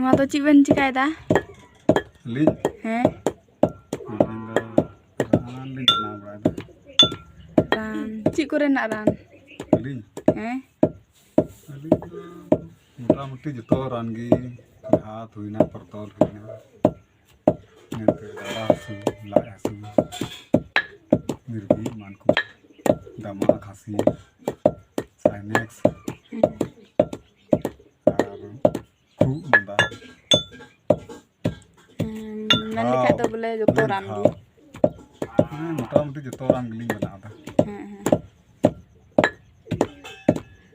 ᱱᱚᱣᱟ ᱫᱚ ᱪᱮᱫ ᱵᱮᱱ ᱪᱤᱠᱟᱭᱫᱟ? ᱟᱹᱞᱤᱧ ᱦᱮᱸ ᱨᱟᱱ ᱞᱤᱧ ᱵᱮᱱᱟᱣ ᱵᱟᱲᱟᱭᱮᱫᱟ᱾ ᱨᱟᱱ ᱪᱮᱫ ᱠᱚᱨᱮᱱᱟᱜ ᱨᱟᱱ? ᱟᱹᱞᱤᱧ ᱦᱮᱸ ᱟᱹᱞᱤᱧ ᱫᱚ ᱢᱚᱴᱟᱢᱩᱴᱤ ᱡᱚᱛᱚ ᱨᱟᱱ ᱜᱮ ᱦᱟᱛ ᱦᱩᱭᱱᱟ, ᱯᱚᱨᱛᱚᱞ ᱦᱩᱭᱱᱟ, ᱤᱱᱟᱹᱛᱮ ᱰᱟᱸᱰᱟ ᱦᱟᱹᱥᱩ, ᱞᱟᱡ ᱦᱟᱹᱥᱩ, ᱢᱤᱨᱜᱤ ᱮᱢᱟᱱ ᱠᱚ, ᱫᱟᱢᱟ ᱠᱷᱟᱹᱥᱤ, ᱥᱟᱭᱱᱮᱠᱥ ᱟᱨ ᱠᱷᱩᱜ ᱢᱟᱸᱫᱟ, ᱢᱮᱱ ᱞᱮᱠᱷᱟᱡ ᱫᱚ ᱵᱚᱞᱮ ᱡᱚᱛᱚ ᱨᱟᱱ ᱜᱮ᱾ ᱦᱮᱸ ᱢᱚᱴᱟᱢᱩᱴᱤ ᱡᱚᱛᱚ ᱨᱟᱱ ᱜᱮᱞᱤᱧ ᱵᱮᱱᱟᱣᱫᱟ᱾ ᱦᱮᱸ ᱦᱮᱸ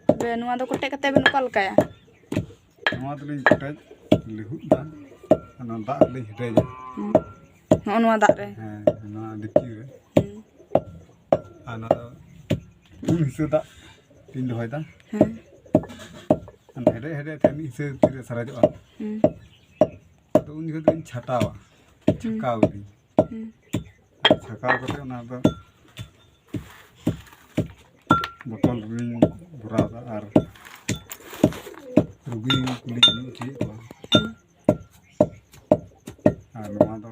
ᱛᱚᱵᱮ ᱱᱚᱣᱟ ᱫᱚ ᱠᱚᱴᱮᱡ ᱠᱟᱛᱮ ᱵᱮᱱ ᱚᱠᱟ ᱞᱮᱠᱟᱭᱟ? ᱱᱚᱣᱟ ᱫᱚᱞᱤᱧ ᱠᱚᱴᱮᱡ ᱞᱤᱦᱩᱫ ᱫᱟ, ᱚᱱᱟ ᱫᱟᱜ ᱨᱮᱞᱤᱧ ᱦᱮᱰᱮᱡᱟ᱾ ᱱᱚᱜᱼᱚ ᱱᱚᱣᱟ ᱫᱟᱜ ᱨᱮ? ᱦᱮᱸ ᱱᱚᱣᱟ ᱰᱮᱠᱪᱤ ᱨᱮ, ᱟᱨ ᱱᱚᱣᱟ ᱫᱚ ᱯᱩᱱ ᱦᱤᱥᱟᱹ ᱫᱟᱜ ᱞᱤᱧ ᱫᱚᱦᱚᱭᱫᱟ᱾ ᱦᱮᱸ ᱦᱮᱰᱮᱡ ᱦᱮᱰᱮᱡ ᱛᱮ ᱢᱤᱫ ᱦᱤᱥᱟᱹ ᱛᱤᱨᱮ ᱥᱟᱨᱮᱡᱚᱜᱼᱟ, ᱟᱫᱚ ᱩᱱ ᱡᱚᱠᱷᱚᱱ ᱫᱚᱞᱤᱧ ᱪᱷᱟᱠᱟᱣᱟ, ᱪᱷᱟᱠᱟᱣ ᱤᱫᱤᱧ, ᱪᱷᱟᱠᱟᱣ ᱠᱟᱛᱮ ᱚᱱᱟ ᱫᱚ ᱵᱳᱛᱚᱞ ᱨᱮᱞᱤᱧ ᱵᱷᱚᱨᱟᱣᱫᱟ ᱟᱨ ᱨᱩᱜᱤ ᱠᱚᱞᱤᱧ ᱧᱩ ᱦᱚᱪᱚᱭᱮᱫ ᱠᱚᱣᱟ᱾ ᱟᱨ ᱱᱚᱣᱟ ᱫᱚ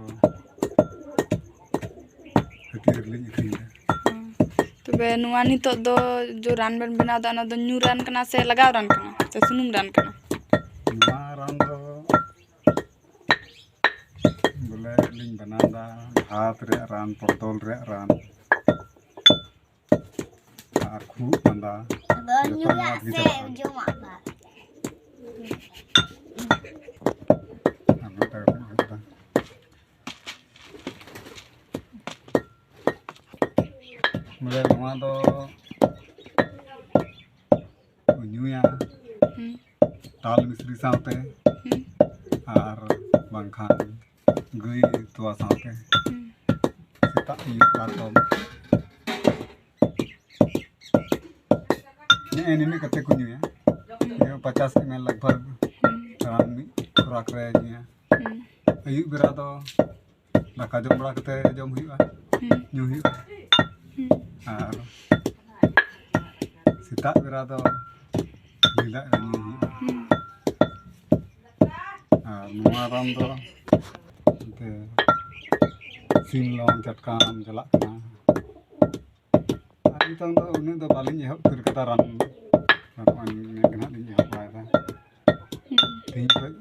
ᱦᱟᱹᱴᱭᱟᱹ ᱨᱮᱞᱤᱧ ᱟᱹᱠᱷᱨᱤᱧᱫᱟ᱾ ᱛᱚᱵᱮ ᱱᱚᱣᱟ ᱱᱤᱛᱚᱜ ᱫᱚ ᱡᱚ ᱨᱟᱱ ᱵᱮᱱ ᱵᱮᱱᱟᱣᱫᱟ, ᱚᱱᱟ ᱫᱚ ᱧᱩ ᱨᱟᱱ ᱠᱟᱱᱟ ᱥᱮ ᱞᱟᱜᱟᱣ ᱨᱟᱱ ᱠᱟᱱᱟ ᱥᱮ ᱥᱩᱱᱩᱢ ᱨᱟᱱ ᱠᱟᱱᱟ? ᱱᱚᱣᱟ ᱨᱟᱱ ᱫᱚ ᱵᱚᱞᱮ ᱞᱤᱧ ᱵᱮᱱᱟᱣᱫᱟ ᱦᱟᱛ ᱨᱮᱭᱟᱜ ᱨᱟᱱ, ᱯᱚᱨᱛᱚᱞ ᱨᱮᱭᱟᱜ ᱨᱟᱱ, ᱟᱨ ᱠᱷᱩᱜ ᱢᱟᱸᱫᱟ ᱡᱚᱛᱚ ᱱᱚᱣᱟ ᱛᱮᱜᱮ ᱪᱟᱵᱟᱜᱼᱟ᱾ ᱟᱨ ᱱᱚᱝᱠᱟ ᱠᱟᱛᱮ ᱦᱩᱭᱩᱜᱼᱟ᱾ ᱵᱚᱞᱮ ᱱᱚᱣᱟ ᱫᱚ ᱧᱩᱭᱟ ᱛᱟᱞ ᱢᱤᱥᱨᱤ ᱥᱟᱶᱛᱮ, ᱟᱨ ᱵᱟᱝᱠᱷᱟᱱ ᱜᱟᱹᱭ ᱛᱚᱣᱟ ᱥᱟᱶᱛᱮ, ᱥᱮᱛᱟᱜ ᱟᱹᱭᱩᱵ ᱵᱟᱨ ᱫᱚᱢ ᱱᱤᱱᱟᱹᱜ ᱠᱟᱛᱮ ᱠᱚ ᱧᱩᱭᱟ᱾ 50 ml ᱞᱟᱜᱽᱵᱷᱟᱜᱽ ᱨᱟᱱ ᱢᱤᱫ ᱠᱷᱚᱨᱟᱠ ᱨᱮ ᱧᱩᱭᱟ᱾ ᱟᱹᱭᱩᱵ ᱵᱮᱲᱟ ᱫᱚ ᱫᱟᱠᱟ ᱡᱚᱢ ᱵᱟᱲᱟ ᱠᱟᱛᱮ ᱡᱚᱢ ᱦᱩᱭᱩᱜᱼᱟ, ᱧᱩ ᱦᱩᱭᱩᱜᱼᱟ, ᱟᱨ ᱥᱮᱛᱟᱜ ᱵᱮᱲᱟ ᱫᱚ ᱧᱤᱫᱟᱹ ᱧᱩ ᱦᱩᱭᱩᱜᱼᱟ᱾ ᱟᱨ ᱱᱚᱣᱟ ᱨᱟᱱ ᱫᱚ ᱥᱤᱢ ᱞᱚᱲ ᱪᱟᱴᱠᱟᱢ ᱪᱟᱞᱟᱜ ᱠᱟᱱᱟ᱾ ᱟᱨ ᱱᱤᱛᱚᱝ ᱫᱚ ᱩᱱᱟᱹᱜ ᱫᱚ ᱵᱟᱹᱞᱤᱧ ᱮᱦᱚᱵ ᱩᱛᱟᱹᱨ ᱠᱟᱫᱟ ᱨᱟᱱ ᱱᱚᱜᱼᱚᱭ ᱱᱤᱭᱟᱹ ᱜᱮ ᱱᱟᱦᱟᱜ ᱞᱤᱧ ᱮᱦᱚᱵ ᱵᱟᱲᱟᱭᱫᱟ᱾ ᱛᱮᱦᱮᱧ ᱠᱷᱚᱡ